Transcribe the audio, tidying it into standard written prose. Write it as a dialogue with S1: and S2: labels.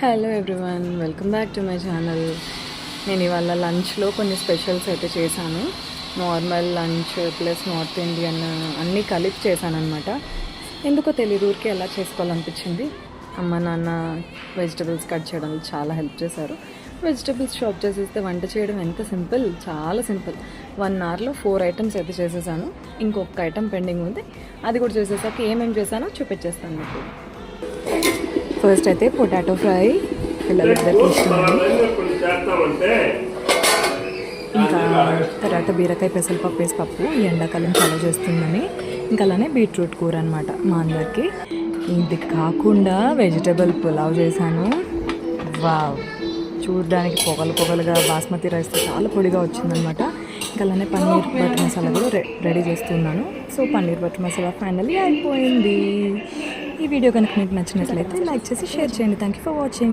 S1: Hello everyone, welcome back to my channel. నేను ఇవాళ లంచ్లో కొన్ని స్పెషల్స్ అయితే చేశాను. Normal lunch plus north Indian అన్నీ కలిపి చేశాను అనమాట. ఎందుకో తెలియదు, ఊరికే ఎలా చేసుకోవాలనిపించింది. అమ్మ నాన్న వెజిటబుల్స్ కట్ చేయడం చాలా హెల్ప్ చేశారు. వెజిటబుల్స్ షాప్ చేసేస్తే వంట చేయడం ఎంత సింపుల్, చాలా సింపుల్. 1 అవర్లో 4 ఐటమ్స్ అయితే చేసేసాను. ఇంకొక ఐటమ్ పెండింగ్ ఉంది, అది కూడా చేసేసాక ఏమేమి చేశానో చూపించేస్తాను మీకు. ఫస్ట్ అయితే పొటాటో ఫ్రై, పిల్లలిద్దరికి ఇష్టమని. ఇంకా తర్వాత బీరకాయ పెసరపప్పు వేసి పప్పు, ఈ ఎండాకాలం చాలా చేస్తుందని. ఇంకా అలానే బీట్రూట్ కూర అనమాట మా అందరికి. ఇది కాకుండా వెజిటబుల్ పులావ్ చేశాను. వావ్, చూడడానికి పొగలుగా బాస్మతి రైస్తో చాలా పొడిగా వచ్చిందనమాట. ఇంకా అలానే పన్నీర్ బటర్ మసాలా కూడా రెడీ చేస్తున్నాను. So paneer butter masala finally అయిపోయింది. ఈ వీడియో కనుక మీకు నచ్చినట్లయితే లైక్ చేసి షేర్ చేయండి. Thank you for watching.